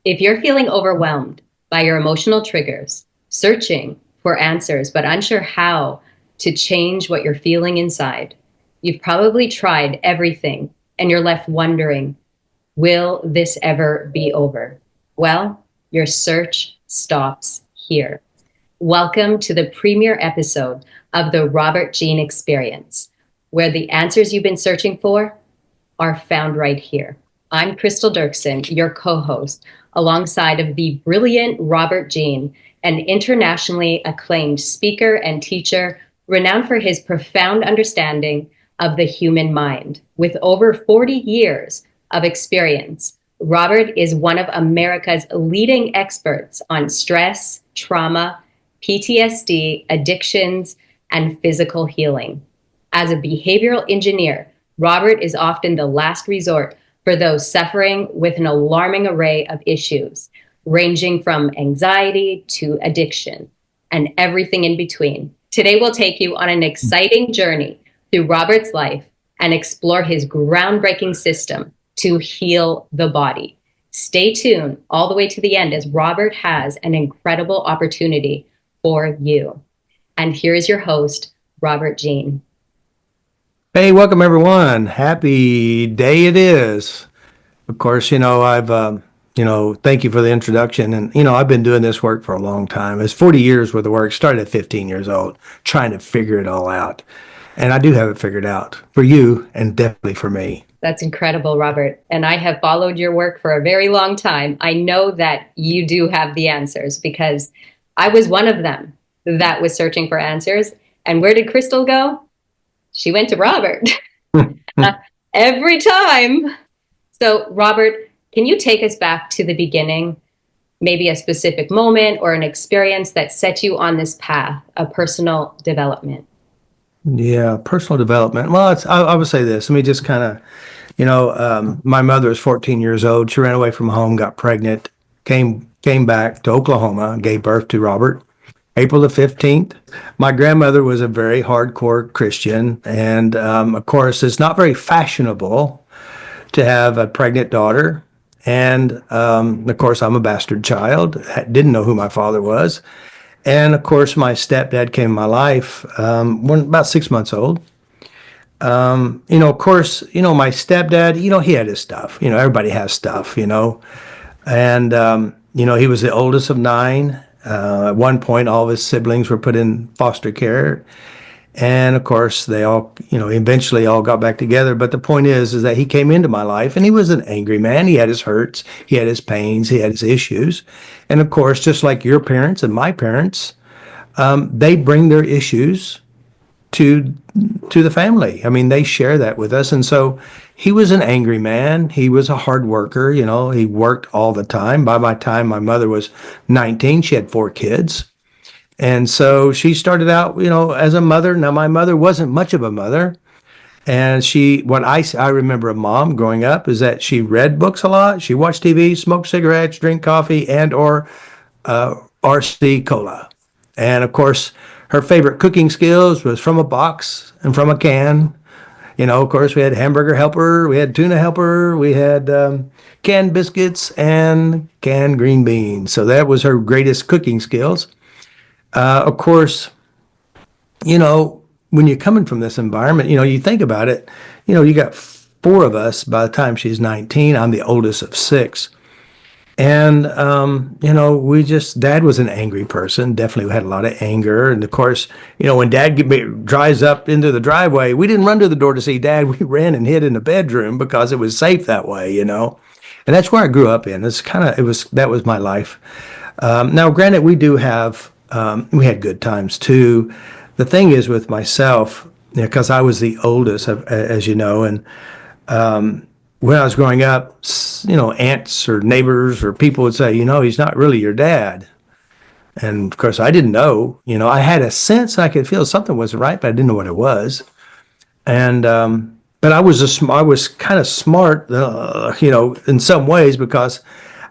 If you're feeling overwhelmed by your emotional triggers, searching for answers but unsure how to change what you're feeling inside, you've probably tried everything and you're left wondering, will this ever be over? Well, your search stops here. Welcome to the premiere episode of the Robert Jean Experience, where the answers you've been searching for are found right here. I'm Crystal Dirksen, your co-host, alongside of the brilliant Robert Jean, an internationally acclaimed speaker and teacher renowned for his profound understanding of the human mind. With over 40 years of experience, Robert is one of America's leading experts on stress, trauma, PTSD, addictions, and physical healing. As a behavioral engineer, Robert is often the last resort for those suffering with an alarming array of issues, ranging from anxiety to addiction and everything in between. Today, we'll take you on an exciting journey through Robert's life and explore his groundbreaking system to heal the body. Stay tuned all the way to the end as Robert has an incredible opportunity for you. And here is your host, Robert Jean. Hey, welcome everyone. Happy day it is. Of course, I've, thank you for the introduction. And, I've been doing this work for a long time. It's 40 years worth of work. Started at 15 years old, trying to figure it all out. And I do have it figured out for you and definitely for me. That's incredible, Robert. And I have followed your work for a very long time. I know that you do have the answers because I was one of them that was searching for answers. And where did Crystal go? She went to Robert every time. So, Robert, can you take us back to the beginning, maybe a specific moment or an experience that set you on this path of personal development? Yeah, personal development. Well, I would say this. Let me just kind of, my mother was 14 years old. She ran away from home, got pregnant, came back to Oklahoma, and gave birth to Robert. April the 15th. My grandmother was a very hardcore Christian. And of course, it's not very fashionable to have a pregnant daughter. And of course, I'm a bastard child. Didn't know who my father was. And of course, my stepdad came in my life when about 6 months old. Of course, my stepdad, he had his stuff. Everybody has stuff, And, he was the oldest of 9. At one point, all of his siblings were put in foster care. And of course, they all, eventually all got back together. But the point is that he came into my life and he was an angry man. He had his hurts, he had his pains, he had his issues. And of course, just like your parents and my parents, they bring their issues to the family. I mean, they share that with us. And so he was an angry man. He was a hard worker. He worked all the time. By my time my mother was 19, she had 4 kids. And so she started out, as a mother. Now, my mother wasn't much of a mother. And what I remember of Mom growing up is that she read books a lot. She watched TV, smoked cigarettes, drank coffee, and or RC Cola. And of course, her favorite cooking skills was from a box and from a can. Of course, we had hamburger helper, we had tuna helper, we had canned biscuits and canned green beans. So that was her greatest cooking skills. Of course, when you're coming from this environment, you think about it, you got 4 of us by the time she's 19. I'm the oldest of 6. And, Dad was an angry person, definitely had a lot of anger. And of course, when Dad drives up into the driveway, we didn't run to the door to see Dad. We ran and hid in the bedroom because it was safe that way, And that's where I grew up in. That was my life. Now, granted, we had good times too. The thing is with myself, because I was the oldest, as you know, and, when I was growing up, aunts or neighbors or people would say, he's not really your dad. And of course, I didn't know. I had a sense I could feel something wasn't right, but I didn't know what it was. And but I was kind of smart, in some ways because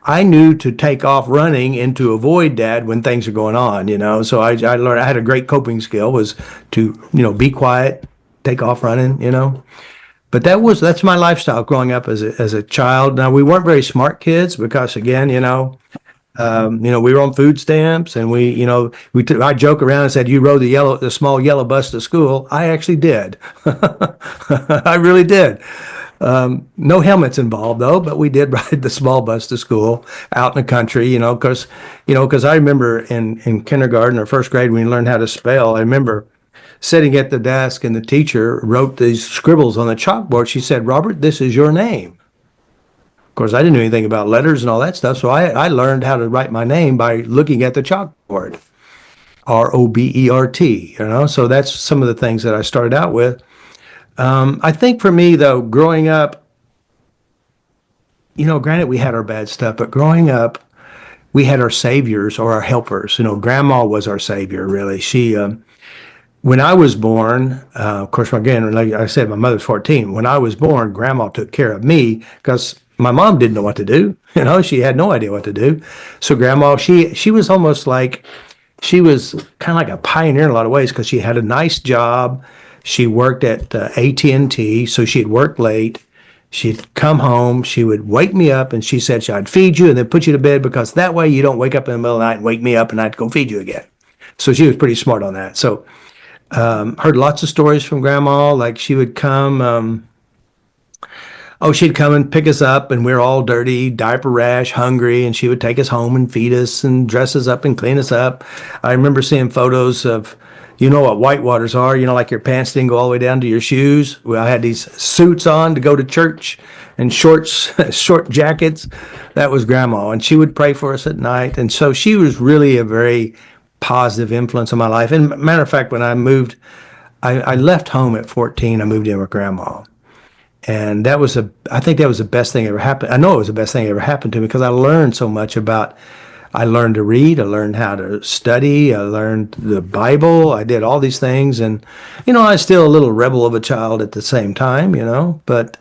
I knew to take off running and to avoid Dad when things are going on. So I learned I had a great coping skill was to be quiet, take off running. But that's my lifestyle growing up as a child. Now we weren't very smart kids because again, we were on food stamps, and I joke around and said, "You rode the small yellow bus to school." I actually did. I really did. No helmets involved though, but we did ride the small bus to school out in the country. Because I remember in kindergarten or first grade when we learned how to spell. I remember sitting at the desk, and the teacher wrote these scribbles on the chalkboard. She said, "Robert, this is your name." Of course, I didn't know anything about letters and all that stuff, so I learned how to write my name by looking at the chalkboard. Robert. So that's some of the things that I started out with. I think for me, though, growing up, granted we had our bad stuff, but growing up, we had our saviors or our helpers. Grandma was our savior, really. When I was born, of course, again, like I said, my mother's 14. When I was born, Grandma took care of me because my mom didn't know what to do. She had no idea what to do. So Grandma, she was almost like, she was kind of like a pioneer in a lot of ways because she had a nice job. She worked at AT&T, so she'd work late. She'd come home. She would wake me up, and she said I'd feed you and then put you to bed because that way you don't wake up in the middle of the night and wake me up and I have to go feed you again. So she was pretty smart on that. So heard lots of stories from Grandma. Like she'd come and pick us up, and we were all dirty, diaper rash, hungry, and she would take us home and feed us and dress us up and clean us up. I remember seeing photos of, what whitewaters are, like your pants didn't go all the way down to your shoes. Well, I had these suits on to go to church and shorts, short jackets. That was Grandma, and she would pray for us at night. And so she was really a very positive influence on my life. And matter of fact, when I moved, I left home at 14. I moved in with Grandma. And I think that was the best thing ever happened. I know it was the best thing ever happened to me because I learned so much I learned to read, I learned how to study, I learned the Bible, I did all these things. And, I was still a little rebel of a child at the same time, but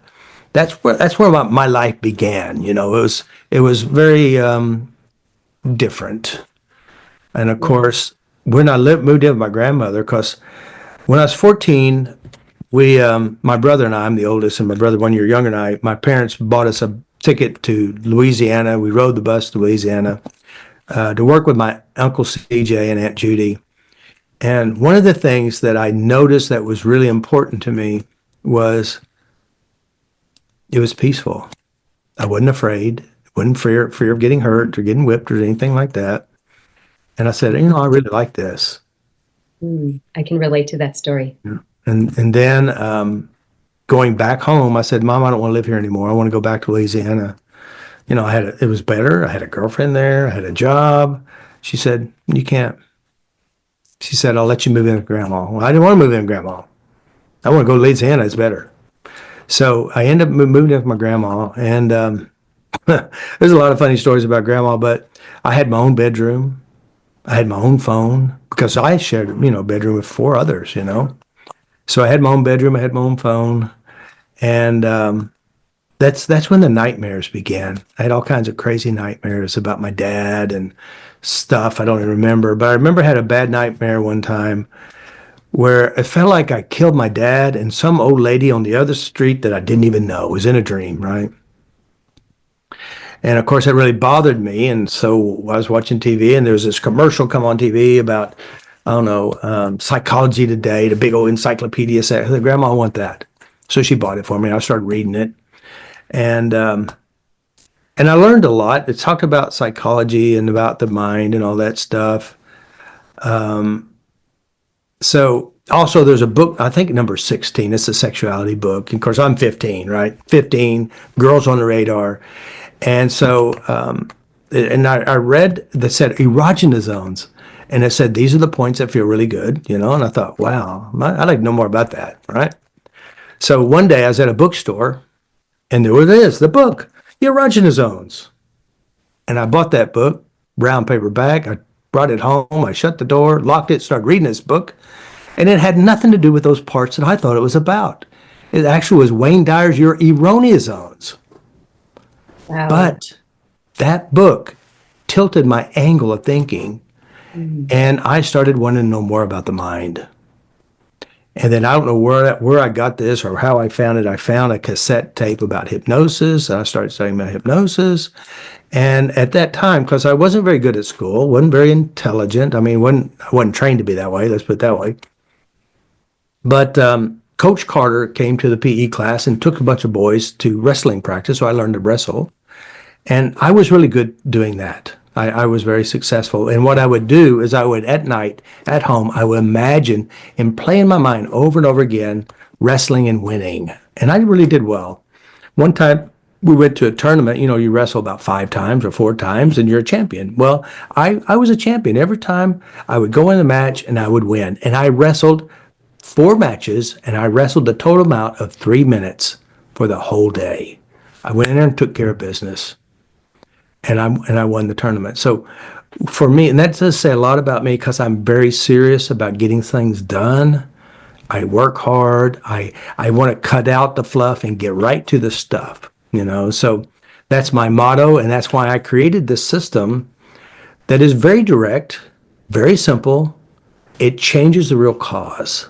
that's where my life began. It was very different. And of course, when I moved in with my grandmother, because when I was 14, my brother and I'm the oldest, and my brother 1 year younger than I, my parents bought us a ticket to Louisiana. We rode the bus to Louisiana to work with my Uncle CJ and Aunt Judy. And one of the things that I noticed that was really important to me was it was peaceful. I wasn't afraid, wasn't fear of getting hurt or getting whipped or anything like that. And I said, I really like this. I can relate to that story. Yeah. And then going back home, I said, Mom, I don't want to live here anymore. I want to go back to Louisiana. It was better. I had a girlfriend there. I had a job. She said, you can't. She said, I'll let you move in with Grandma. Well, I didn't want to move in with Grandma. I want to go to Louisiana. It's better. So I ended up moving in with my grandma. And there's a lot of funny stories about Grandma, but I had my own bedroom. I had my own phone because I shared, a bedroom with 4 others, So I had my own bedroom. I had my own phone. And that's when the nightmares began. I had all kinds of crazy nightmares about my dad and stuff I don't even remember. But I remember I had a bad nightmare one time where it felt like I killed my dad and some old lady on the other street that I didn't even know. It was in a dream, right? And of course, it really bothered me. And so I was watching TV, and there was this commercial come on TV about, I don't know, Psychology Today, the big old encyclopedia. Said, Grandma, I want that. So she bought it for me. I started reading it. And I learned a lot. It talked about psychology and about the mind and all that stuff. So also there's a book, I think number 16, it's a sexuality book. And of course, I'm 15, right? 15, Girls on the Radar. And so, and I read that said erogenous zones. And it said, these are the points that feel really good, and I thought, wow, I'd like to know more about that, right? So one day I was at a bookstore, and there it is, the book, The Erogenous Zones. And I bought that book, brown paper bag. I brought it home. I shut the door, locked it, started reading this book. And it had nothing to do with those parts that I thought it was about. It actually was Wayne Dyer's Your Erroneous Zones. Wow. But that book tilted my angle of thinking, and I started wanting to know more about the mind. And then I don't know where I got this or how I found it. I found a cassette tape about hypnosis. And I started studying about hypnosis. And at that time, because I wasn't very good at school, wasn't very intelligent. I mean, I wasn't trained to be that way. Let's put it that way. But Coach Carter came to the PE class and took a bunch of boys to wrestling practice. So I learned to wrestle. And I was really good doing that. I was very successful. And what I would do is I would, at night, at home, I would imagine and play in my mind over and over again, wrestling and winning. And I really did well. One time we went to a tournament, you wrestle about 5 times or 4 times and you're a champion. Well, I was a champion. Every time I would go in the match and I would win. And I wrestled 4 matches and I wrestled the total amount of 3 minutes for the whole day. I went in there and took care of business and I won the tournament. So for me, and that does say a lot about me because I'm very serious about getting things done. I work hard. I want to cut out the fluff and get right to the stuff. So that's my motto, and that's why I created this system that is very direct, very simple. It changes the real cause.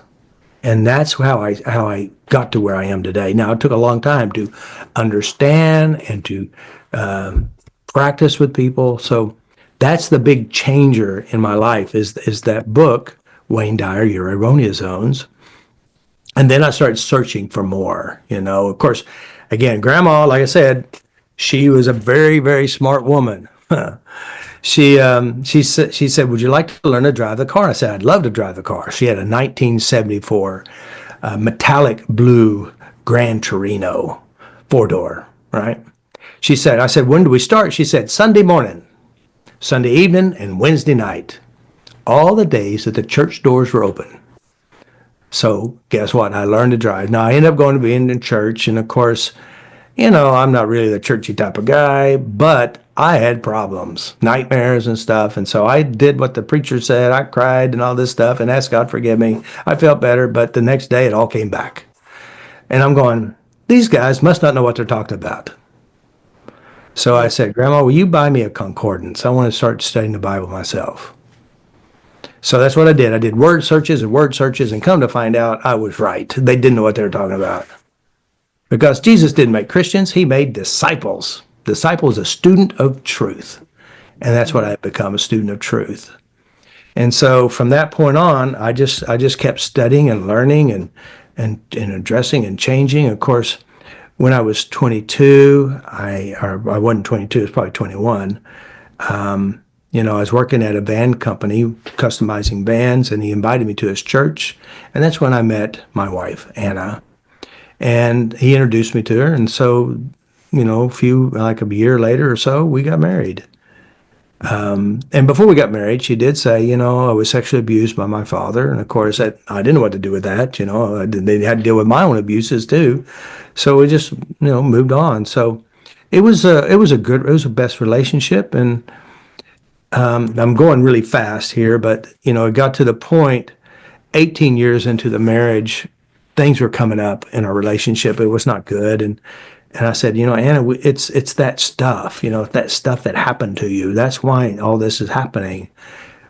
And that's how I got to where I am today. Now, it took a long time to understand and to practice with people. So that's the big changer in my life is that book, Wayne Dyer, Your Erroneous Zones. And then I started searching for more. Of course, again, Grandma, like I said, she was a very, very smart woman. She said, "Would you like to learn to drive the car?" I said, "I'd love to drive the car." She had a 1974 metallic blue Gran Torino 4-door, right? I said, "When do we start?" She said, "Sunday morning, Sunday evening, and Wednesday night, all the days that the church doors were open." So guess what? I learned to drive. Now I ended up going to be in church, and of course, I'm not really the churchy type of guy, but I had problems, nightmares and stuff. And so I did what the preacher said. I cried and all this stuff and asked God forgive me. I felt better, but the next day it all came back. And I'm going, these guys must not know what they're talking about. So I said, "Grandma, will you buy me a concordance? I want to start studying the Bible myself." So that's what I did. I did word searches and come to find out I was right. They didn't know what they were talking about. Because Jesus didn't make Christians, he made disciples. Disciple is a student of truth. And that's what I've become, a student of truth. And so from that point on, I just kept studying and learning and addressing and changing. Of course, when I was 22, I wasn't 22, I was probably 21. I was working at a van company, customizing vans, and he invited me to his church. And that's when I met my wife, Anna. And he introduced me to her. And so, like a year later or so, we got married. And before we got married, she did say, I was sexually abused by my father. And of course, I didn't know what to do with that. They had to deal with my own abuses too. So we just, moved on. So it was the best relationship. And I'm going really fast here, but, it got to the point 18 years into the marriage, things were coming up in our relationship. It was not good. And I said, Anna, it's that stuff, that stuff that happened to you. That's why all this is happening.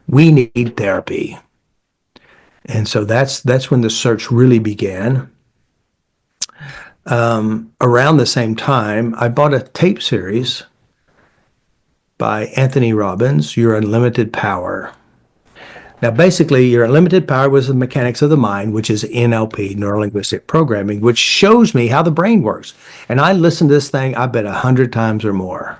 We need therapy. And so that's when the search really began. Around the same time, I bought a tape series by Anthony Robbins, Your Unlimited Power. Now, basically, Your Unlimited Power was the mechanics of the mind, which is NLP, neuro-linguistic programming, which shows me how the brain works. And I listened to this thing, I bet 100 times or more.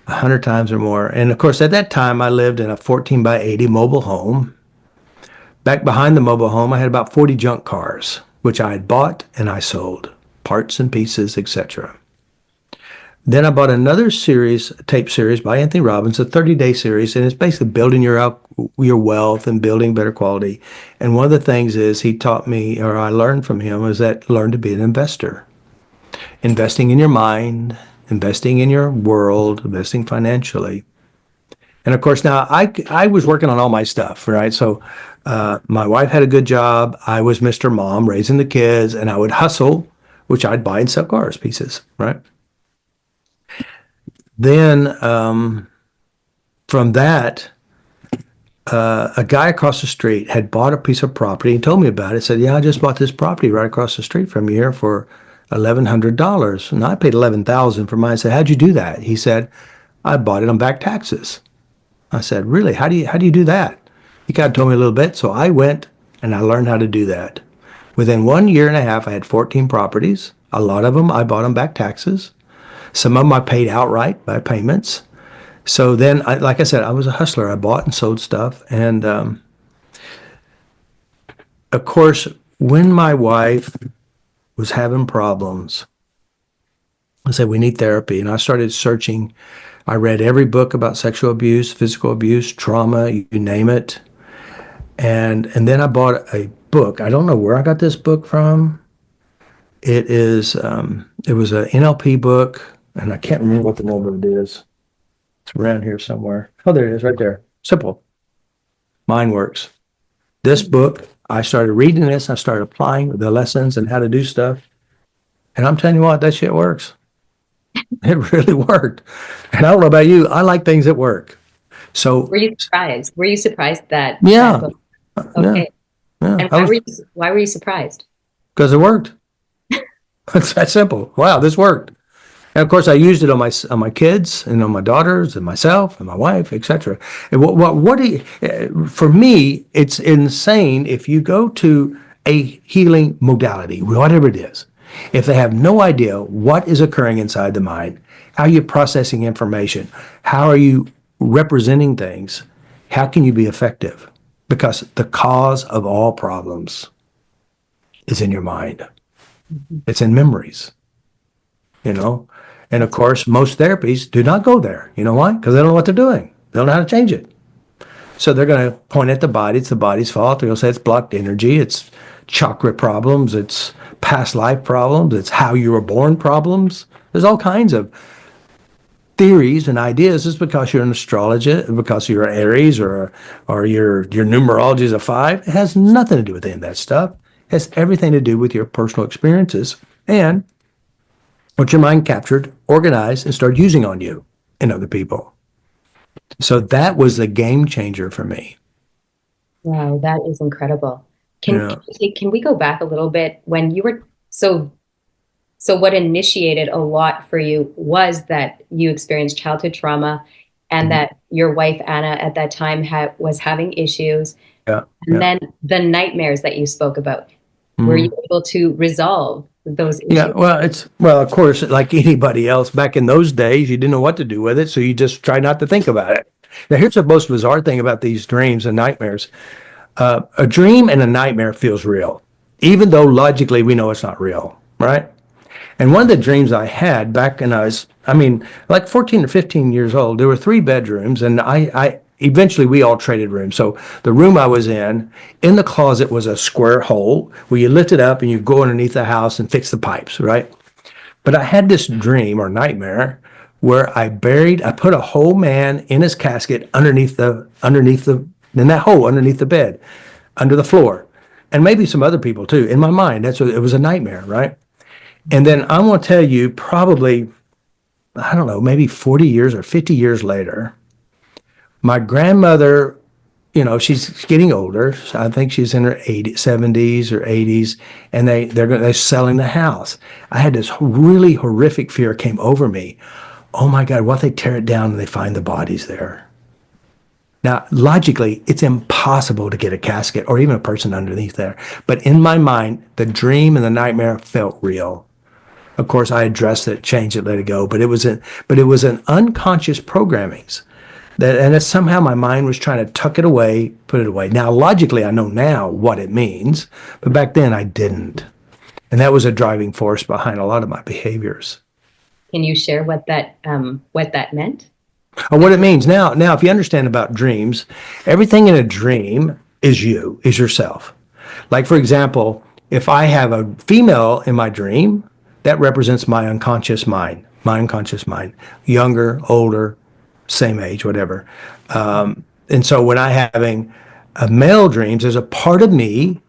100 times or more. And of course, at that time, I lived in a 14 by 80 mobile home. Back behind the mobile home, I had about 40 junk cars, which I had bought and I sold, parts and pieces, etc. Then I bought another tape series by Anthony Robbins, a 30-day series, and it's basically building your wealth and building better quality. And one of the things is he taught me, or I learned from him, is that learn to be an investor. Investing in your mind, investing in your world, investing financially. And of course, now I was working on all my stuff, right? So my wife had a good job. I was Mr. Mom raising the kids, and I would hustle, which I'd buy and sell cars pieces, right? Then from that, a guy across the street had bought a piece of property and told me about it. Said, "Yeah, I just bought this property right across the street from you here for $1,100." And I paid $11,000 for mine. I said, "How'd you do that?" He said, "I bought it on back taxes." I said, "Really? How do you do that?" He kind of told me a little bit. So I went and I learned how to do that. Within 1 year and a half, I had 14 properties. A lot of them I bought on back taxes. Some of them I paid outright by payments. So then, like I said, I was a hustler. I bought and sold stuff. And of course, when my wife was having problems, I said, we need therapy. And I started searching. I read every book about sexual abuse, physical abuse, trauma, you name it. And then I bought a book. I don't know where I got this book from. It was an NLP book, and I can't remember what the name of it is. It's around here somewhere. Oh, there it is, right there. Simple. Mind Works. This book, I started reading this. I started applying the lessons and how to do stuff. And I'm telling you what, that shit works. It really worked. And I don't know about you. I like things that work. So Were you surprised? Were you surprised that that yeah, book? yeah, Okay. yeah. And I was why were you surprised? because it worked. It's that simple. Wow, this worked. And of course, I used it on my kids and on my daughters and myself and my wife, etc. And what do you, for me, it's insane if you go to a healing modality, whatever it is, if they have no idea what is occurring inside the mind, how you're processing information, how are you representing things, how can you be effective? Because the cause of all problems is in your mind. It's in memories, you know? And of course, most therapies do not go there. You know why? Because they don't know what they're doing. They don't know how to change it. So they're going to point at the body. It's the body's fault. They're going to say it's blocked energy. It's chakra problems. It's past life problems. It's how you were born problems. There's all kinds of theories and ideas. Just because you're an astrologer, because you're an Aries or your numerology is a 5, it has nothing to do with any of that stuff. It has everything to do with your personal experiences and what your mind captured, organized, and started using on you and other people. So that was the game changer for me. Wow, that is incredible. Yeah. Can we go back a little bit when you were so what initiated a lot for you was that you experienced childhood trauma and Mhm. that your wife Anna at that time was having issues, Yeah. and Yeah. then the nightmares that you spoke about. Were you Mhm. able to resolve those Yeah. issues? Well, of course, like anybody else back in those days, you didn't know what to do with it. So you just try not to think about it. Now, here's the most bizarre thing about these dreams and nightmares. A dream and a nightmare feels real, even though logically we know it's not real, right? And one of the dreams I had back when I mean, like 14 or 15 years old, there were 3 bedrooms, and I eventually we all traded rooms. So the room I was in the closet was a square hole where you lift it up and you go underneath the house and fix the pipes, right? But I had this dream or nightmare where I put a whole man in his casket in that hole underneath the bed, under the floor, and maybe some other people too. In my mind, it was a nightmare, right? And then I want to tell you, probably, I don't know, maybe 40 years or 50 years later, my grandmother, she's getting older. I think she's in her 70s or 80s, and they're selling the house. I had this really horrific fear came over me. Oh my God, what if they tear it down and they find the bodies there? Now, logically, it's impossible to get a casket or even a person underneath there. But in my mind, the dream and the nightmare felt real. Of course, I addressed it, changed it, let it go. But it was an unconscious programmings and that somehow my mind was trying to tuck it away, put it away. Now, logically, I know now what it means, but back then I didn't, and that was a driving force behind a lot of my behaviors. Can you share what that meant? Or what it means now. Now, if you understand about dreams, everything in a dream is yourself. Like, for example, if I have a female in my dream, that represents my unconscious mind, younger, older, same age, whatever. And so when I'm having a male dreams, there's a part of me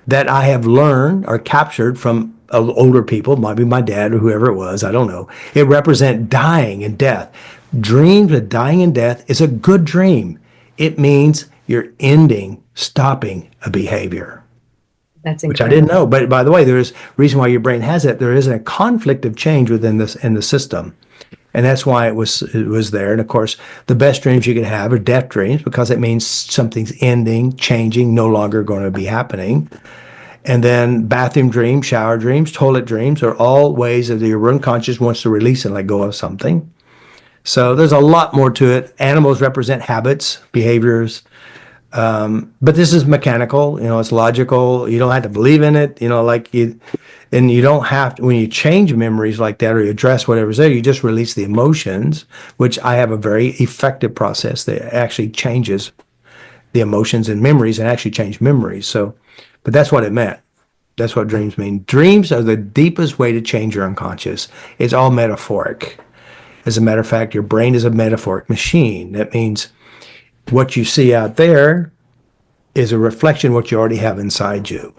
that I have learned or captured from older people, might be my dad or whoever it was, I don't know. It represents dying and death. Dreams of dying and death is a good dream. It means you're stopping a behavior, That's which I didn't incredible. know. But by the way, there is reason why your brain has it. There is a conflict of change within this in the system. And that's why it was there. And of course, the best dreams you can have are death dreams because it means something's ending, changing, no longer going to be happening. And then bathroom dreams, shower dreams, toilet dreams are all ways that your unconscious wants to release and let go of something. So there's a lot more to it. Animals represent habits, behaviors, but this is mechanical. It's logical. You don't have to believe in it. And you don't have to, when you change memories like that or you address whatever's there, you just release the emotions, which I have a very effective process that actually changes the emotions and memories and actually change memories. So, but that's what it meant. That's what dreams mean. Dreams are the deepest way to change your unconscious. It's all metaphoric. As a matter of fact, your brain is a metaphoric machine. That means what you see out there is a reflection of what you already have inside you.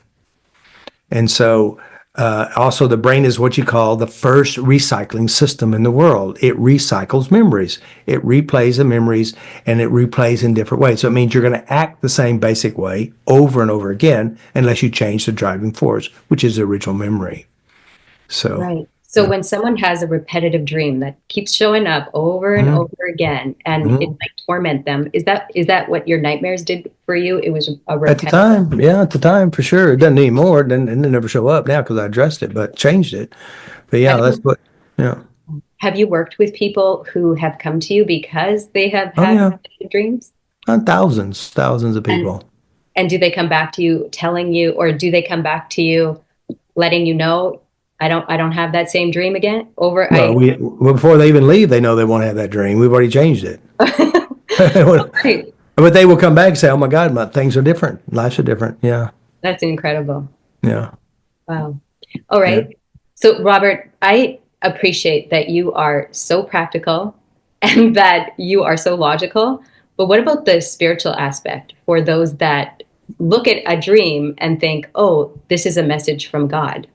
And so, also, the brain is what you call the first recycling system in the world. It recycles memories. It replays the memories and it replays in different ways. So it means you're going to act the same basic way over and over again unless you change the driving force, which is the original memory. So, Right. So when someone has a repetitive dream that keeps showing up over and mhm, over again and it mhm. might torment them, is that what your nightmares did for you? It was a At the repetitive. time, yeah, at the time, for sure. It doesn't anymore. It never show up now because I addressed it, but changed it. But yeah, Have that's you what, yeah. have you worked with people who have come to you because they have Oh, had yeah. repetitive dreams? Thousands of And people. and do they come back to you telling you, or do they come back to you letting you know, I don't have that same dream again? Over Well, I before they even leave, they know they won't have that dream. We've already changed it. Right. But they will come back and say, "Oh my God, things are different. Lives are different." Yeah, That's incredible. yeah, Wow. All yeah. right. So, Robert, I appreciate that you are so practical and that you are so logical. But what about the spiritual aspect for those that look at a dream and think, oh, this is a message from God?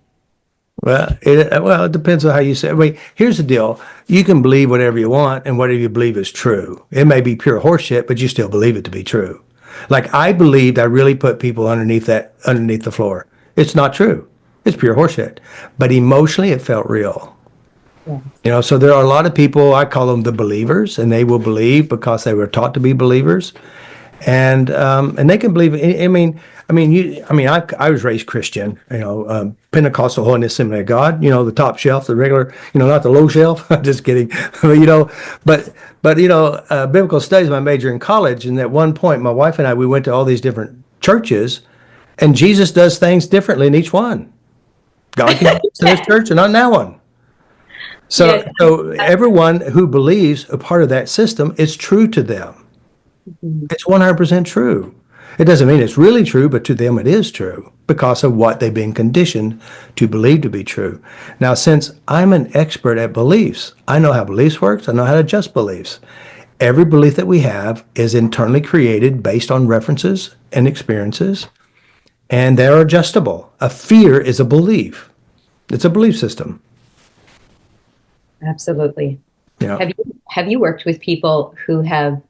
Well, it depends on how you say it. Wait, here's the deal. You can believe whatever you want, and whatever you believe is true. It may be pure horseshit, but you still believe it to be true. Like I believed I really put people underneath the floor. It's not true. It's pure horseshit. But emotionally, it felt real. Yes. So there are a lot of people, I call them the believers, and they will believe because they were taught to be believers. And they can believe. I was raised Christian, Pentecostal Holiness Assembly of God, the top shelf, the regular, not the low shelf. Just kidding, but biblical studies my major in college, and at one point, my wife and I we went to all these different churches, and Jesus does things differently in each one. God can do this in this church and not in that one. So, Yes. so everyone who believes a part of that system is true to them. Mhm. It's 100% true. It doesn't mean it's really true, but to them it is true because of what they've been conditioned to believe to be true. Now, since I'm an expert at beliefs, I know how beliefs works. I know how to adjust beliefs. Every belief that we have is internally created based on references and experiences, and they're adjustable. A fear is a belief. It's a belief system. Absolutely. Yeah. Have you worked with people who have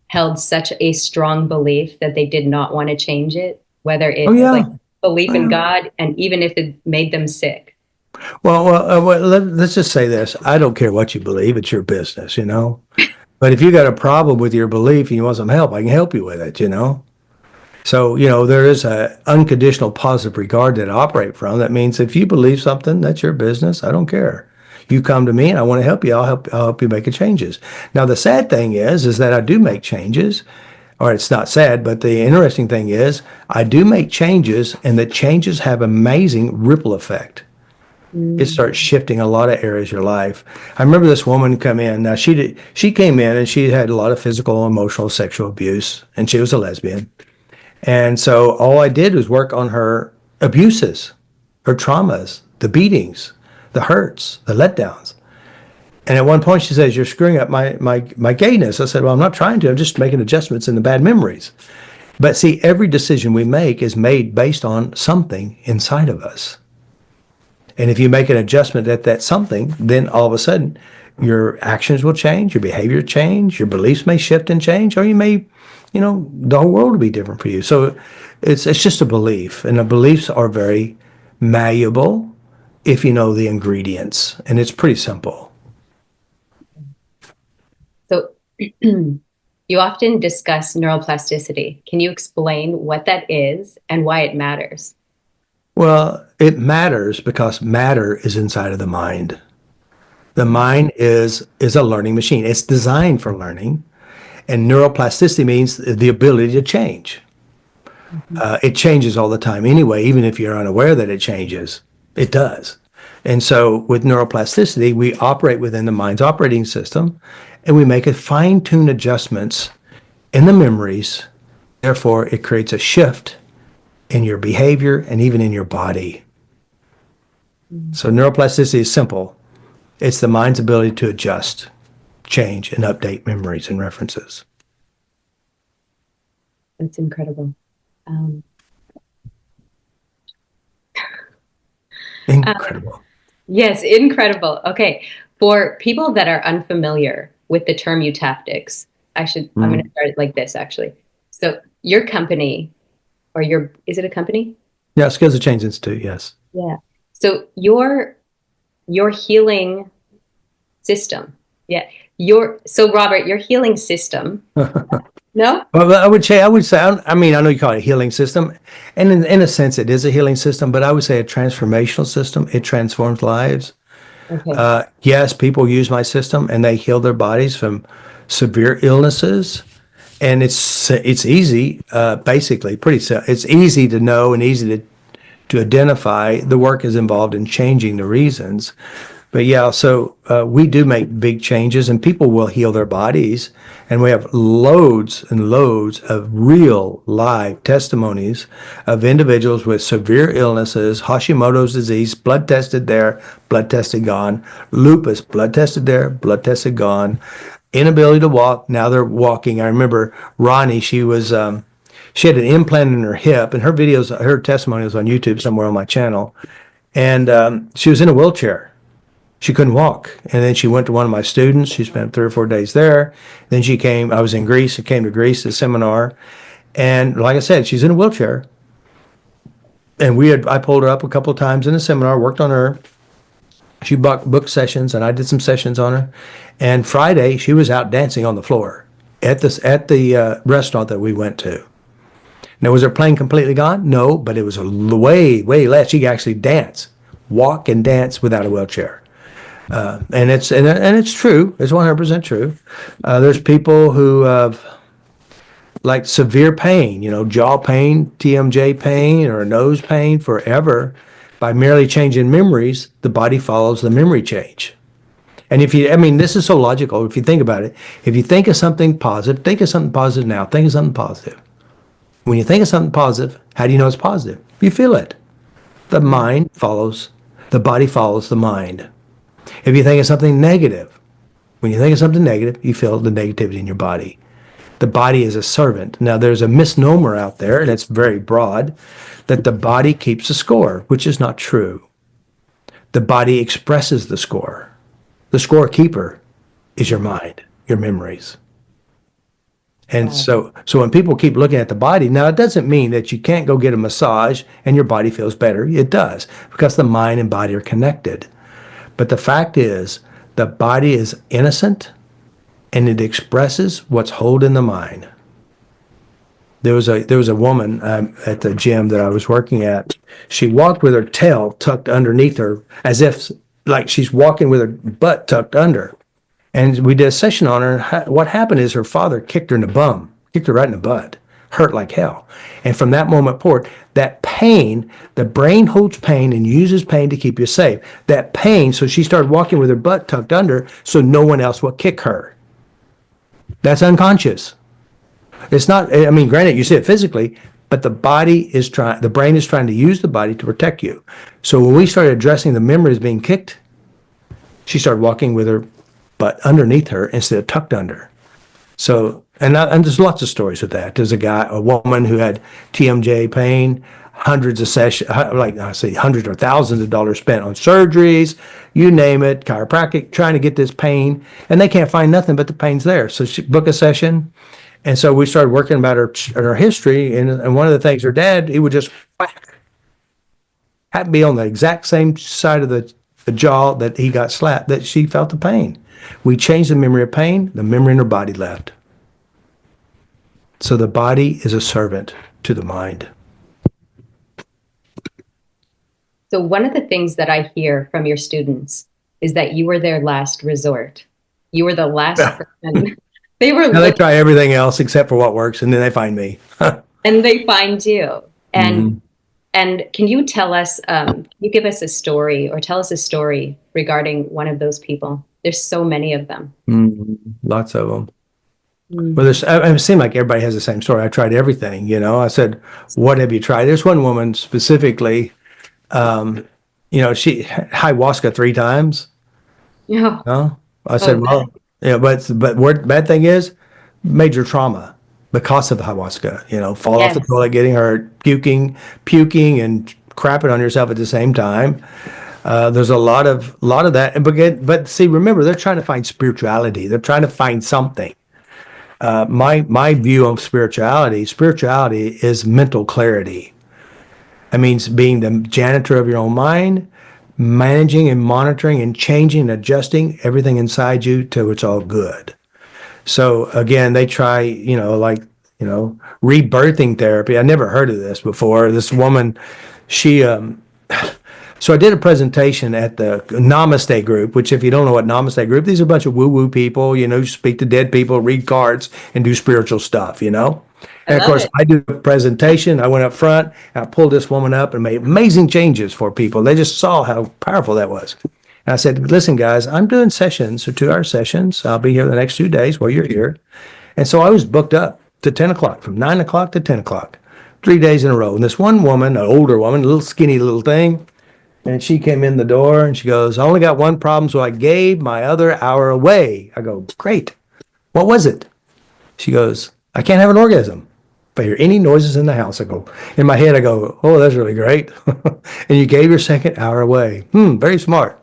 held such a strong belief that they did not want to change it, whether Oh it's like yeah. belief Oh, in yeah. God and even if it made them sick? Let's just say this. I don't care what you believe. It's your business. But if you got a problem with your belief and you want some help, I can help you with it. So, there is a unconditional positive regard that I operate from. That means if you believe something, that's your business. I don't care. You come to me and I want to help you. I'll help you make the changes. Now, the sad thing is that I do make changes, or it's not sad, but the interesting thing is I do make changes and the changes have amazing ripple effect. It Mm. starts shifting a lot of areas of your life. I remember this woman come in. Now she came in and she had a lot of physical, emotional, sexual abuse, and she was a lesbian. And so all I did was work on her abuses, her traumas, the beatings, the hurts, the letdowns. And at one point she says, "You're screwing up my gayness." I said, "Well, I'm not trying to. I'm just making adjustments in the bad memories." But see, every decision we make is made based on something inside of us. And if you make an adjustment at that something, then all of a sudden your actions will change, your behavior change, your beliefs may shift and change, or you may, the whole world will be different for you. So it's just a belief, and the beliefs are very malleable if you know the ingredients, and it's pretty simple. So you often discuss neuroplasticity. Can you explain what that is and why it matters? Well, it matters because matter is inside of the mind. The mind is a learning machine. It's designed for learning, and neuroplasticity means the ability to change. It changes all the time anyway, even if you're unaware that it changes. It does. And so with neuroplasticity, we operate within the mind's operating system, and we make a fine-tune adjustments in the memories. Therefore, it creates a shift in your behavior and even in your body. So neuroplasticity is simple. It's the mind's ability to adjust, change, and update memories and references. That's incredible. Incredible. Yes, incredible. Okay. For people that are unfamiliar with the term Eutaptics, I'm going to start it like this actually. So your company, is it a company? Yeah, Skills of Change Institute, yes. Yeah. So your healing system. Yeah. So Robert, your healing system. No? Well, I would say, I mean, I know you call it a healing system, and in a sense, it is a healing system, but I would say a transformational system. It transforms lives. Okay. Yes, people use my system and they heal their bodies from severe illnesses, and it's easy, basically, it's easy to know and easy to identify. The work is involved in changing the reasons. But yeah, so we do make big changes, and people will heal their bodies. And we have loads and loads of real live testimonies of individuals with severe illnesses, Hashimoto's disease, blood tested there, blood tested gone, lupus, blood tested there, blood tested gone, inability to walk, now they're walking. I remember Ronnie, she had an implant in her hip, and her testimony was on YouTube somewhere on my channel. And she was in a wheelchair. She couldn't walk. And then she went to one of my students. She spent 3 or 4 days there. Then I was in Greece, and came to Greece to seminar. And like I said, she's in a wheelchair. And I pulled her up a couple of times in the seminar, worked on her. She booked sessions, and I did some sessions on her. And Friday, she was out dancing on the floor at the restaurant that we went to. Now, was her plane completely gone? No, but it was way, way less. She could actually walk and dance without a wheelchair. And it's true. It's 100% true. There's people who have like severe pain, jaw pain, TMJ pain, or nose pain forever. By merely changing memories, the body follows the memory change. And this is so logical. If you think about it, if you think of something positive, think of something positive now. Think of something positive. When you think of something positive, how do you know it's positive? You feel it. The body follows the mind. If you think of something negative, when you think of something negative, you feel the negativity in your body. The body is a servant. Now, there's a misnomer out there, and it's very broad, that the body keeps the score, which is not true. The body expresses the score. The scorekeeper is your mind, your memories. And so when people keep looking at the body, now it doesn't mean that you can't go get a massage and your body feels better. It does, because the mind and body are connected. But the fact is, the body is innocent, and it expresses what's holding the mind. There was a woman at the gym that I was working at. She walked with her tail tucked underneath her, as if like she's walking with her butt tucked under. And we did a session on her. And what happened is her father kicked her in the bum, kicked her right in the butt, hurt like hell. And from that moment forward, that pain, the brain holds pain and uses pain to keep you safe. That pain, so she started walking with her butt tucked under so no one else would kick her. That's unconscious. It's not, granted, you see it physically, but the brain is trying to use the body to protect you. So when we started addressing the memories being kicked, she started walking with her butt underneath her instead of tucked under. So, and there's lots of stories with that. There's a woman who had TMJ pain, hundreds of sessions, hundreds or thousands of dollars spent on surgeries, you name it, chiropractic, trying to get this pain, and they can't find nothing but the pain's there. So she booked a session, And so we started working about her history. And one of the things, her dad, he would just whack, had to be on the exact same side of the jaw that he got slapped, that she felt the pain. We changed the memory of pain, the memory in her body left. So the body is a servant to the mind. So one of the things that I hear from your students is that you were their last resort. You were the last person. They were Now they try everything else except for what works, and then they find me. and they find you. And Mhm. and can you tell us, can you give us a story or tell us a story regarding one of those people? There's so many of them. Lots of them. Well, it seemed like everybody has the same story. I tried everything, you know. I said, "What have you tried?" There's one woman specifically. She ayahuasca 3 times. Yeah. No, I Oh, said, "Well, yeah, but what bad thing is major trauma because of the ayahuasca. You know, fall off the yes. toilet, getting hurt, puking, and crapping on yourself at the same time. There's a lot of that, and but see, remember, they're trying to find spirituality. They're trying to find something. My view of spirituality is mental clarity. That means being the janitor of your own mind, managing and monitoring and changing and adjusting everything inside you till it's all good. So again, they try, rebirthing therapy. I never heard of this before. This woman, she so I did a presentation at the Namaste group, which if you don't know what Namaste group, these are a bunch of woo-woo people, speak to dead people, read cards, and do spiritual stuff, I And of love course, it. I did a presentation. I went up front, and I pulled this woman up and made amazing changes for people. They just saw how powerful that was. And I said, listen, guys, I'm doing sessions, so 2-hour sessions. I'll be here the next 2 days while you're here. And so I was booked up to 10 o'clock, from 9 o'clock to 10 o'clock, 3 days in a row. And this one woman, an older woman, a little skinny little thing, and she came in the door and she goes, I only got one problem, so I gave my other hour away. I go, great. What was it? She goes, I can't have an orgasm if I hear any noises in the house. I go, in my head, I go, oh, that's really great. And you gave your second hour away. Very smart.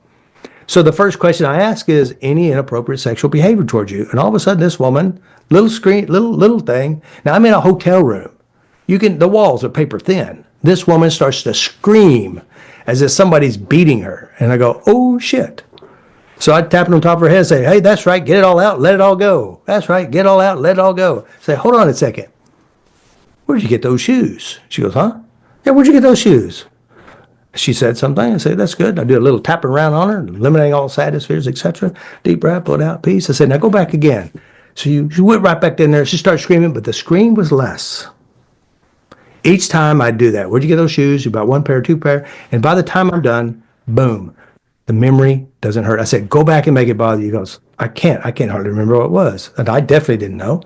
So the first question I ask is any inappropriate sexual behavior towards you? And all of a sudden, this woman, little screen, little thing. Now I'm in a hotel room. The walls are paper thin. This woman starts to scream as if somebody's beating her. And I go, oh shit. So I'd tap it on top of her head and say, hey, that's right, get it all out, let it all go. That's right, get it all out, let it all go. Say, hold on a second. Where'd you get those shoes? She goes, huh? Yeah, where'd you get those shoes? She said something. I say, that's good. I do a little tapping around on her, eliminating all sadness, fears, etc. Deep breath, pull it out, peace. I said, now go back again. So she went right back in there. She started screaming, but the scream was less. Each time I do that, where'd you get those shoes? You bought 1 pair, 2 pair. And by the time I'm done, boom, the memory doesn't hurt. I said, go back and make it bother you. He goes, I can't hardly remember what it was. And I definitely didn't know.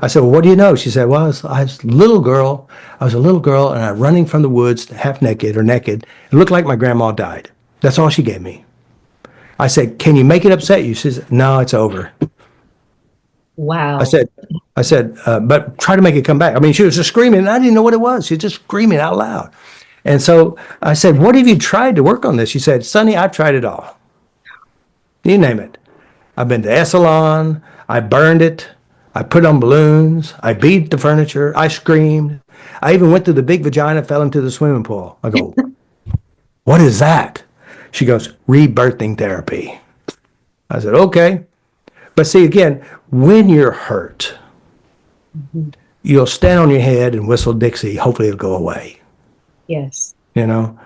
I said, well, what do you know? She said, well, I was a little girl. I was a little girl and I'm running from the woods half naked or naked. It looked like my grandma died. That's all she gave me. I said, can you make it upset you? She said, no, it's over. I Wow. said, but try to make it come back. I mean, she was just screaming, and I didn't know what it was. She was just screaming out loud. And so I said, what have you tried to work on this? She said, Sonny, I've tried it all. You name it. I've been to Esalen. I burned it. I put on balloons. I beat the furniture. I screamed. I even went to the big vagina, fell into the swimming pool. I go, what is that? She goes, rebirthing therapy. I said, okay. But see, again, when you're hurt, you'll stand on your head and whistle Dixie. Hopefully it'll go away. Yes. And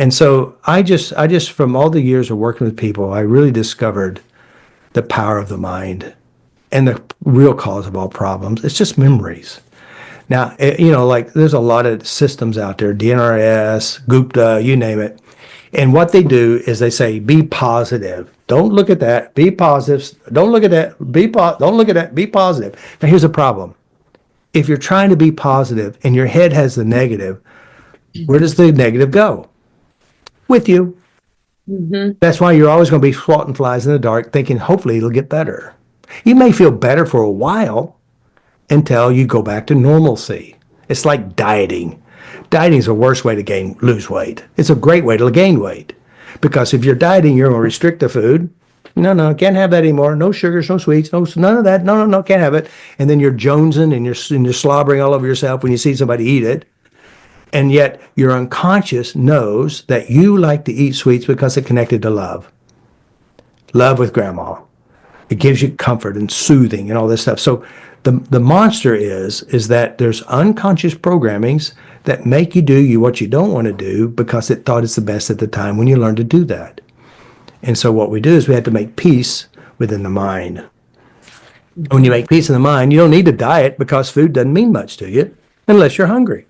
so I just, from all the years of working with people, I really discovered the power of the mind and the real cause of all problems. It's just memories. Now, like there's a lot of systems out there, DNRS, Gupta, you name it. And what they do is they say, be positive. Don't look at that. Be positive. Don't look at that. Don't look at that. Be positive. Now, here's the problem. If you're trying to be positive and your head has the negative, where does the negative go? With you. That's why you're always going to be swatting flies in the dark, thinking hopefully it'll get better. You may feel better for a while until you go back to normalcy. It's like dieting. Dieting is the worst way to lose weight. It's a great way to gain weight. Because if you're dieting, you're going to restrict the food. No, no, can't have that anymore. No sugars, no sweets, no none of that. No, no, no, can't have it. And then you're jonesing and you're slobbering all over yourself when you see somebody eat it. And yet your unconscious knows that you like to eat sweets because it connected to love. Love with grandma. It gives you comfort and soothing and all this stuff. So the monster is that there's unconscious programmings that make you do what you don't want to do because it thought it's the best at the time when you learn to do that. And so what we do is we have to make peace within the mind. When you make peace in the mind, you don't need to diet because food doesn't mean much to you unless you're hungry.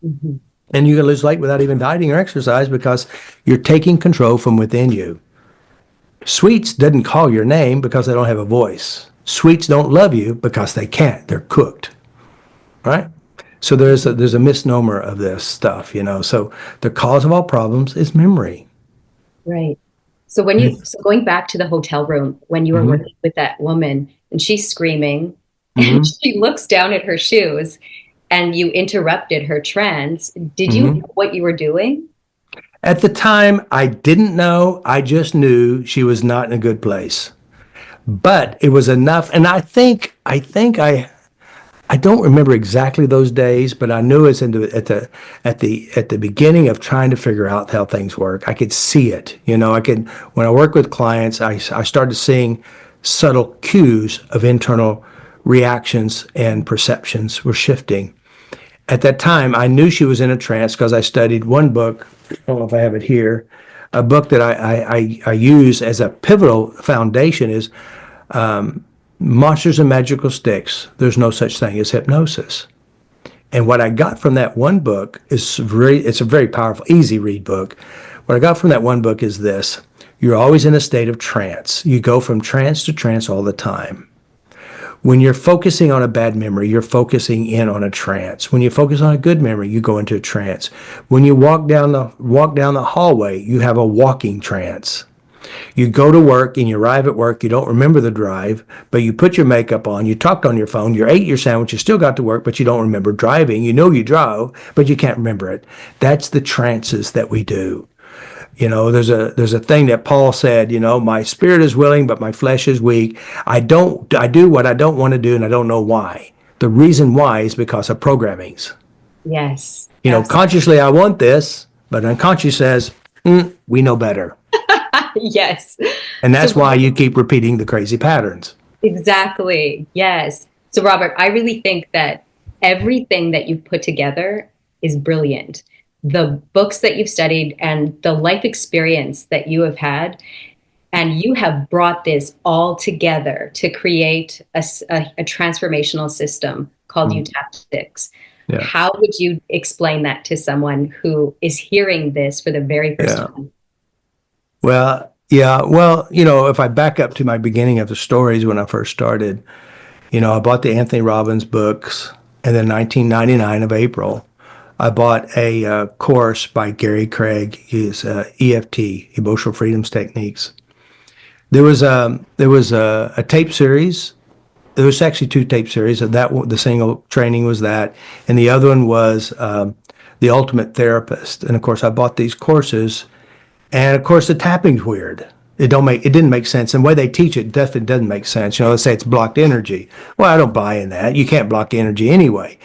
Mm-hmm. And you can lose weight without even dieting or exercise because you're taking control from within you. Sweets doesn't call your name because they don't have a voice. Sweets don't love you because they can't. They're cooked, right? So there's a misnomer of this stuff, you know. So the cause of all problems is memory. Right. So when you, so going back to the hotel room, when you were Mm-hmm. working with that woman and she's screaming and Mm-hmm. she looks down at her shoes and you interrupted her trance, did you Mm-hmm. know what you were doing? At the time, I didn't know. I just knew she was not in a good place. But it was enough, and I don't remember exactly those days, but I knew it's at the beginning of trying to figure out how things work. I could see it. You know, I could when I work with clients, I started seeing subtle cues of internal reactions and perceptions were shifting. At that time, I knew she was in a trance because I studied one book. I don't know if I have it here. A book that I use as a pivotal foundation is Monsters and Magical Sticks. There's no such thing as hypnosis. And what I got from that one book it's a very powerful, easy read book. What I got from that one book is this. You're always in a state of trance. You go from trance to trance all the time. When you're focusing on a bad memory, you're focusing in on a trance. When you focus on a good memory, you go into a trance. When you walk down the hallway, you have a walking trance. You go to work and you arrive at work, you don't remember the drive, but you put your makeup on, you talked on your phone, you ate your sandwich, you still got to work, but you don't remember driving. You know you drove, but you can't remember it. That's the trances that we do. You know, there's a thing that Paul said, you know, my spirit is willing, but my flesh is weak. I do what I don't want to do and I don't know why. The reason why is because of programmings. Yes, You know, absolutely. consciously I want this, but unconscious says, we know better. Yes. And So that's why you keep repeating the crazy patterns. exactly. Yes. So Robert, I really think that everything that you've put together is brilliant. The books that you've studied and the life experience that you have had, and you have brought this all together to create a transformational system called Mm. Eutaptics. Yeah. How would you explain that to someone who is hearing this for the very first Yeah. time? Well, yeah. Well, you know, if I back up to my beginning of the stories when I first started, you know, I bought the Anthony Robbins books, and then 1999 of April, I bought a course by Gary Craig. His EFT, Emotional Freedoms Techniques. There was a tape series. There was actually two tape series. The single training was that, and the other one was the Ultimate Therapist. And of course, I bought these courses, and of course, the tapping's weird. It didn't make sense. And the way they teach it definitely doesn't make sense. You know, let's say it's blocked energy. Well, I don't buy in that. You can't block energy anyway.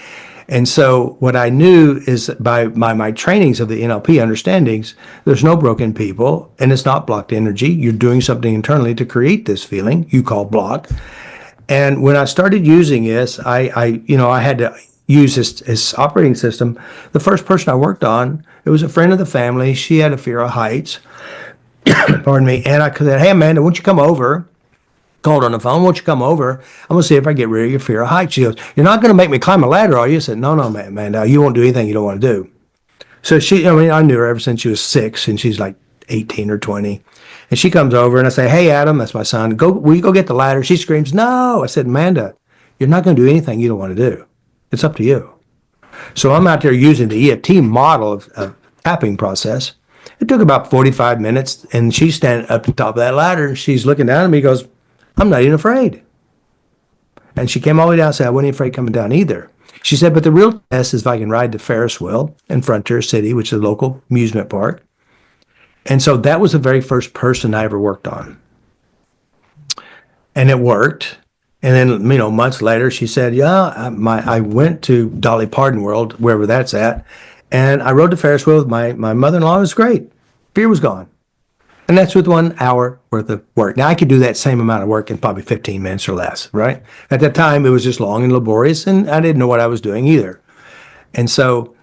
And so what I knew is by my trainings of the NLP understandings, there's no broken people and it's not blocked energy. You're doing something internally to create this feeling you call block. And when I started using this, I had to use this operating system. The first person I worked on, it was a friend of the family. She had a fear of heights. Pardon me. And I said, "Hey, Amanda, won't you come over?" Called on the phone. "Won't you come over? I'm going to see if I get rid of your fear of heights." She goes, "You're not going to make me climb a ladder, are you?" I said, "No, no, man, man, no, you won't do anything you don't want to do." So I knew her ever since she was 6 and she's like 18 or 20. And she comes over and I say, "Hey, Adam, that's my son. Will you go get the ladder?" She screams, "No." I said, "Amanda, you're not going to do anything you don't want to do. It's up to you." So I'm out there using the EFT model of tapping process. It took about 45 minutes, and she's standing up on top of that ladder, and she's looking down at me, goes, "I'm not even afraid." And she came all the way down and said, "I wasn't even afraid coming down either." She said, "But the real test is if I can ride the Ferris wheel in Frontier City, which is a local amusement park." And so that was the very first person I ever worked on. and it worked. And then, months later, she said, "Yeah, I went to Dolly Parton World, wherever that's at, and I rode the Ferris wheel with my mother-in-law. It was great. Fear was gone." And that's with 1 hour worth of work. Now, I could do that same amount of work in probably 15 minutes or less, right? At that time, it was just long and laborious, and I didn't know what I was doing either. And so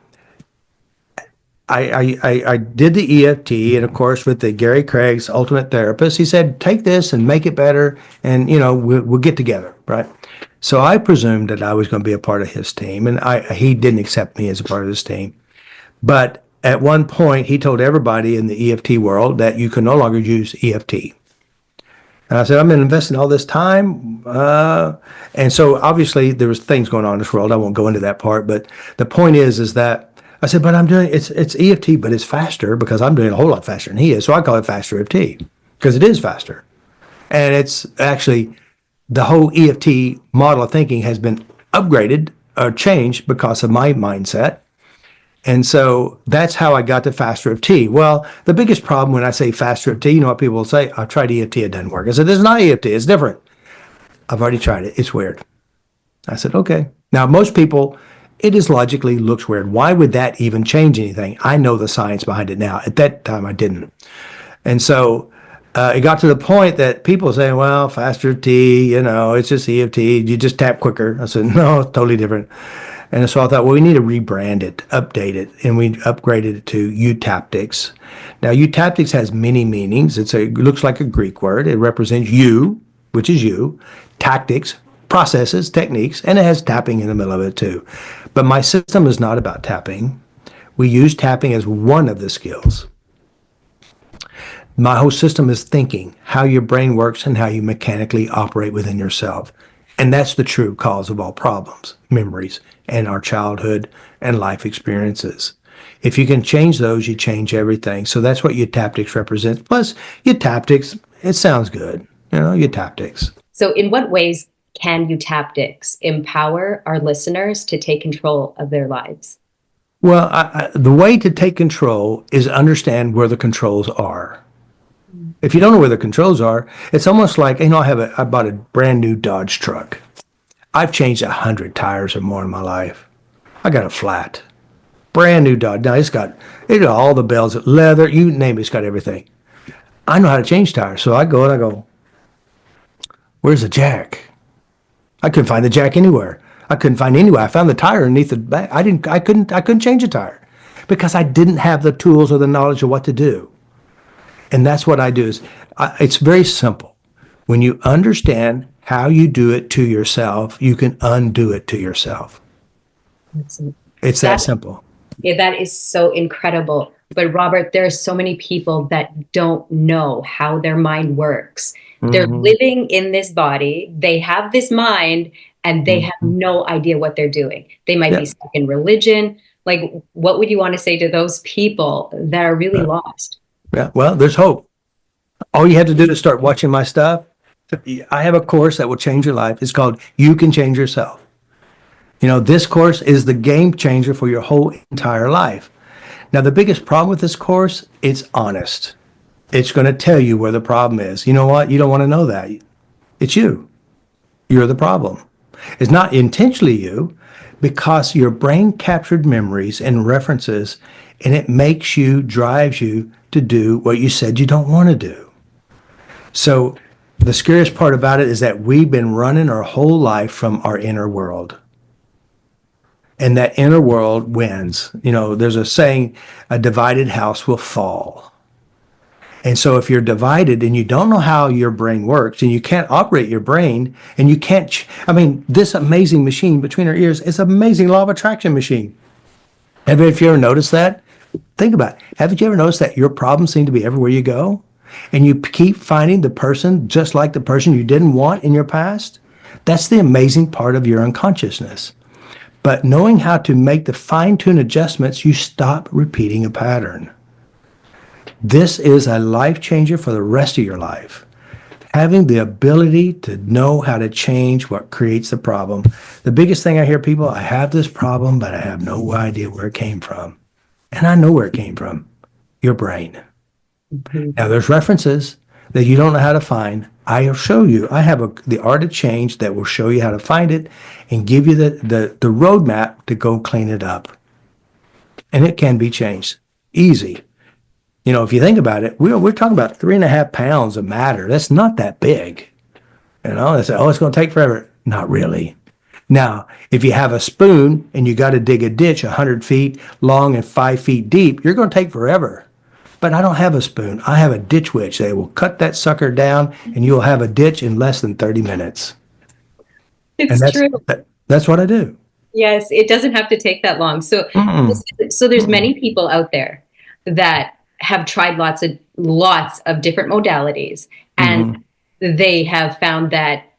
I did the EFT, and of course, with the Gary Craig's Ultimate Therapist, he said, "Take this and make it better, and we'll get together," right? So I presumed that I was going to be a part of his team, and he didn't accept me as a part of his team. But at one point, he told everybody in the EFT world that you can no longer use EFT. And I said, "I'm investing all this time." And so obviously there was things going on in this world. I won't go into that part, but the point is that I said, "But I'm doing, it's EFT, but it's faster because I'm doing a whole lot faster than he is." So I call it FasterEFT because it is faster. And it's actually the whole EFT model of thinking has been upgraded or changed because of my mindset. And so that's how I got to FasterEFT. Well, the biggest problem when I say FasterEFT, you know what people will say? "I've tried EFT, it doesn't work." I said, "It's not EFT, it's different." "I've already tried it, it's weird." I said, "Okay." Now, most people, it is logically looks weird. Why would that even change anything? I know the science behind it now. At that time, I didn't. And so it got to the point that people saying, "Well, FasterEFT, it's just EFT. You just tap quicker." I said, "No, it's totally different." And so I thought, well, we need to rebrand it, update it, and we upgraded it to Eutaptics. Now, Eutaptics has many meanings. It looks like a Greek word. It represents you, which is you, tactics, processes, techniques, and it has tapping in the middle of it too. But my system is not about tapping. We use tapping as one of the skills. My whole system is thinking, how your brain works and how you mechanically operate within yourself. And that's the true cause of all problems, memories, and our childhood and life experiences. If you can change those, you change everything. So that's what Eutaptics represents. Plus, Eutaptics, it sounds good, Eutaptics. So, in what ways can Eutaptics empower our listeners to take control of their lives? Well, the way to take control is understand where the controls are. If you don't know where the controls are, it's almost like, I bought a brand new Dodge truck. I've changed 100 tires or more in my life. I got a flat, brand new Dodge. Now it's got all the bells, leather, you name it, it's got everything. I know how to change tires, so I go, "Where's the jack?" I couldn't find the jack anywhere. I couldn't find anywhere. I found the tire underneath the back. I couldn't change a tire because I didn't have the tools or the knowledge of what to do. And that's what I do it's very simple. When you understand how you do it to yourself, you can undo it to yourself. It's that simple. Yeah, that is so incredible. But Robert, there are so many people that don't know how their mind works. They're living in this body, they have this mind, and they have no idea what they're doing. They might be stuck in religion. Like, what would you want to say to those people that are really lost? Yeah, well, there's hope. All you have to do is start watching my stuff. I have a course that will change your life. It's called You Can Change Yourself. This course is the game changer for your whole entire life. Now, the biggest problem with this course, it's honest. It's going to tell you where the problem is. You know what? You don't want to know that. It's you. You're the problem. It's not intentionally you because your brain captured memories and references, and it drives you to do what you said you don't want to do. So the scariest part about it is that we've been running our whole life from our inner world. And that inner world wins. There's a saying, a divided house will fall. And so if you're divided and you don't know how your brain works and you can't operate your brain and you can't, this amazing machine between our ears is an amazing law of attraction machine. Have you ever noticed that? Think about it. Haven't you ever noticed that your problems seem to be everywhere you go? And you keep finding the person just like the person you didn't want in your past? That's the amazing part of your unconsciousness. But knowing how to make the fine-tuned adjustments, you stop repeating a pattern. This is a life changer for the rest of your life. Having the ability to know how to change what creates the problem. The biggest thing I hear people, "I have this problem, but I have no idea where it came from." And I know where it came from. Your brain. Now, there's references that you don't know how to find, I'll show you. I have the art of change that will show you how to find it and give you the roadmap to go clean it up. And it can be changed. Easy. You know, if you think about it, we're talking about 3.5 pounds of matter. That's not that big. You know, they say, oh, it's going to take forever. Not really. Now, if you have a spoon and you got to dig a ditch 100 feet long and 5 feet deep, you're going to take forever. But I don't have a spoon. I have a ditch witch. They will cut that sucker down and you'll have a ditch in less than 30 minutes. And It's true. that's what I do. Yes, it doesn't have to take that long. So, Mm-mm. so there's Mm-mm. many people out there that have tried lots of different modalities, and Mm-hmm. they have found that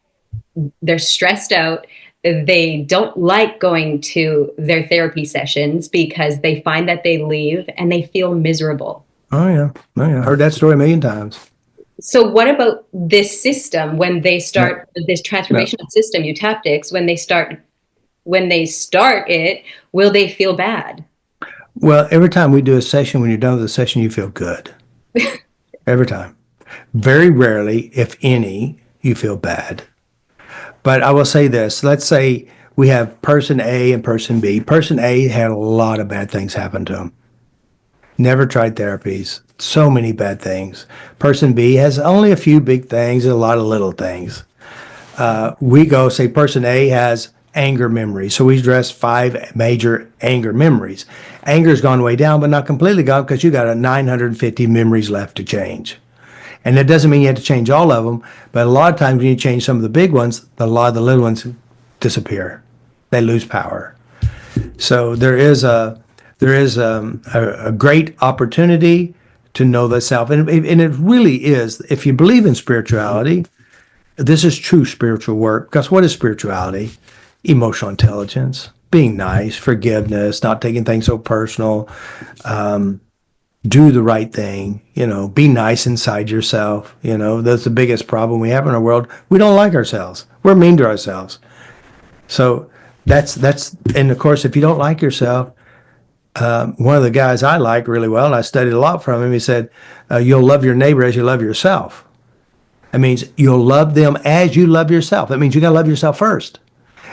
they're stressed out. They don't like going to their therapy sessions because they find that they leave and they feel miserable. Oh, yeah. Oh, yeah. I heard that story a million times. So what about this system when they No, start this no. transformational system, Eutaptics, when they start it, will they feel bad? Well, every time we do a session, when you're done with the session, you feel good. Every time. Very rarely, if any, you feel bad. But I will say this. Let's say we have person A and person B. Person A had a lot of bad things happen to him. Never tried therapies. So many bad things. Person B has only a few big things and a lot of little things. We go, say, person A has anger memories. So we address 5 major anger memories. Anger's gone way down, but not completely gone because you got a 950 memories left to change. And that doesn't mean you have to change all of them, but a lot of times when you change some of the big ones, a lot of the little ones disappear. They lose power. So there is a great opportunity to know the self, and it really is. If you believe in spirituality, this is true spiritual work. Because what is spirituality? Emotional intelligence, being nice, forgiveness, not taking things so personal, do the right thing, be nice inside yourself. That's the biggest problem we have in our world. We don't like ourselves. We're mean to ourselves. So and of course, if you don't like yourself, one of the guys I like really well, and I studied a lot from him, he said, you'll love your neighbor as you love yourself. That means you'll love them as you love yourself. That means you got to love yourself first.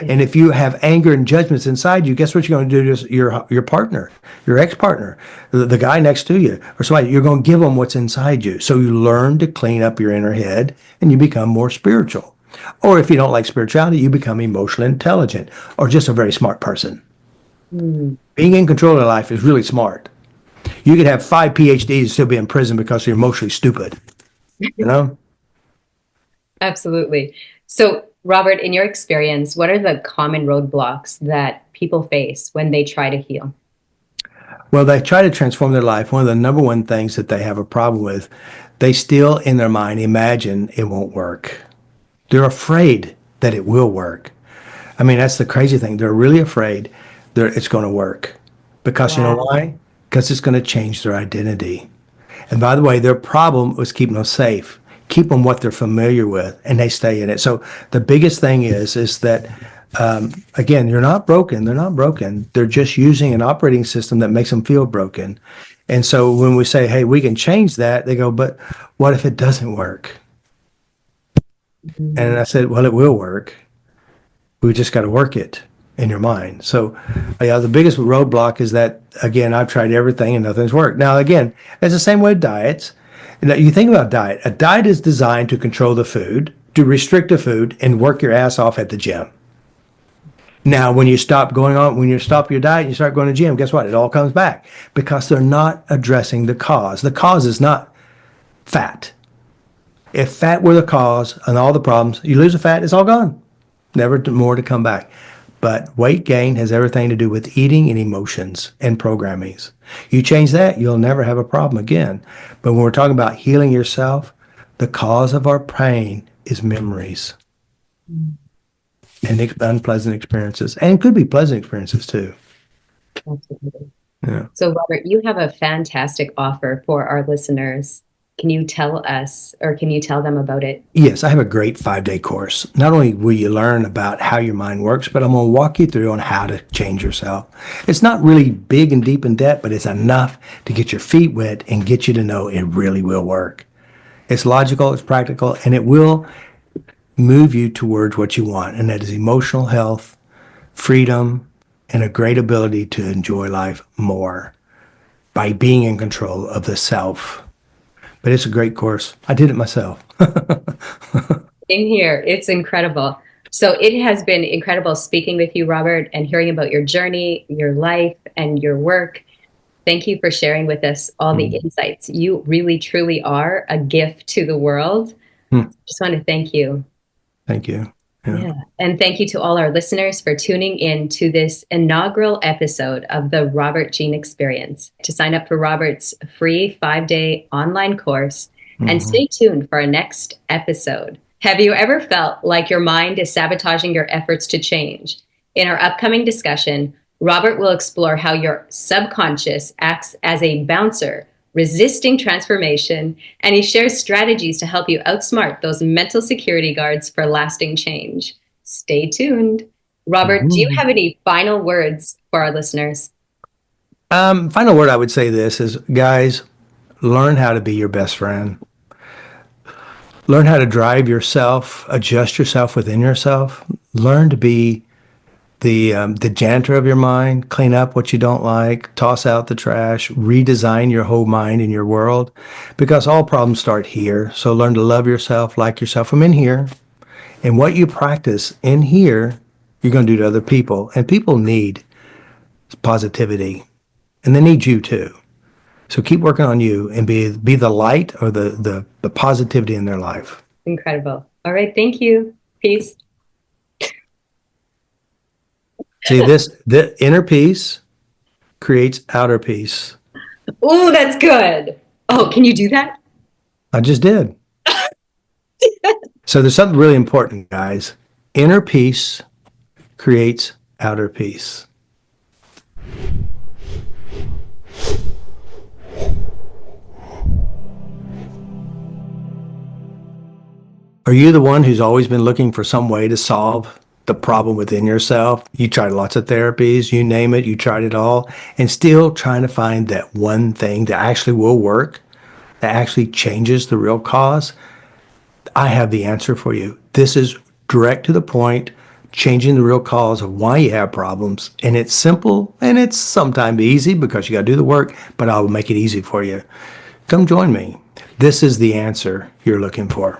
And if you have anger and judgments inside you, guess what you're going to do to your partner, your ex-partner, the guy next to you, or somebody? You're going to give them what's inside you. So you learn to clean up your inner head and you become more spiritual. Or if you don't like spirituality, you become emotionally intelligent or just a very smart person. Mm, Being in control of life is really smart. You could have 5 PhDs and still be in prison because you're emotionally stupid, you know? absolutely. So, Robert, in your experience, what are the common roadblocks that people face when they try to heal? Well, they try to transform their life. One of the number one things that they have a problem with, they still in their mind imagine it won't work. They're afraid that it will work. I mean, that's the crazy thing. They're really afraid that it's going to work. Because you know Wow. why? Because it's going to change their identity. And by the way, their problem was keeping them safe, keep them what they're familiar with, and they stay in it. So the biggest thing is that again, you're not broken. They're not broken. They're just using an operating system that makes them feel broken. And so when we say, "Hey, we can change that," they go, "But what if it doesn't work?" And I said, "Well, it will work. We just got to work it in your mind." So, yeah, the biggest roadblock is that, again, I've tried everything and nothing's worked. Now, again, it's the same way with diets. Now, you think about diet. A diet is designed to control the food, to restrict the food, and work your ass off at the gym. Now, when you stop your diet and you start going to the gym, guess what? It all comes back because they're not addressing the cause. The cause is not fat. If fat were the cause and all the problems, you lose the fat, it's all gone. Never more to come back. But weight gain has everything to do with eating and emotions and programmings. You change that, you'll never have a problem again. But when we're talking about healing yourself, the cause of our pain is memories and unpleasant experiences, and could be pleasant experiences too. Absolutely. Yeah. So, Robert, you have a fantastic offer for our listeners. Can you tell us, or can you tell them about it? Yes, I have a great 5-day course. Not only will you learn about how your mind works, but I'm going to walk you through on how to change yourself. It's not really big and deep in depth, but it's enough to get your feet wet and get you to know it really will work. It's logical, it's practical, and it will move you towards what you want. And that is emotional health, freedom, and a great ability to enjoy life more by being in control of the self. But it's a great course. I did it myself. In here, it's incredible. So it has been incredible speaking with you, Robert, and hearing about your journey, your life, and your work. Thank you for sharing with us all the insights. You really, truly are a gift to the world. Just want to thank you. Thank you. Yeah. And thank you to all our listeners for tuning in to this inaugural episode of the Robert Jean Experience. To sign up for Robert's free 5-day online course and stay tuned for our next episode. Have you ever felt like your mind is sabotaging your efforts to change? In our upcoming discussion, Robert will explore how your subconscious acts as a bouncer, resisting transformation, and he shares strategies to help you outsmart those mental security guards for lasting change. Stay tuned. Robert, do you have any final words for our listeners? Final word I would say this is, guys, learn how to be your best friend. Learn how to drive yourself, adjust yourself within yourself. Learn to be the janitor of your mind, clean up what you don't like, toss out the trash, redesign your whole mind and your world, because all problems start here. So learn to love yourself, like yourself from in here. And what you practice in here, you're going to do to other people. And people need positivity, and they need you too. So keep working on you and be the light or the positivity in their life. Incredible. All right. Thank you. Peace. See, the inner peace creates outer peace. Oh, that's good. Oh, can you do that? I just did. So there's something really important, guys. Inner peace creates outer peace. Are you the one who's always been looking for some way to solve the problem within yourself? You tried lots of therapies, you name it, you tried it all, and still trying to find that one thing that actually will work, that actually changes the real cause? I have the answer for you. This is direct to the point, changing the real cause of why you have problems. And it's simple, and it's sometimes easy because you got to do the work, but I will make it easy for you. Come join me. This is the answer you're looking for.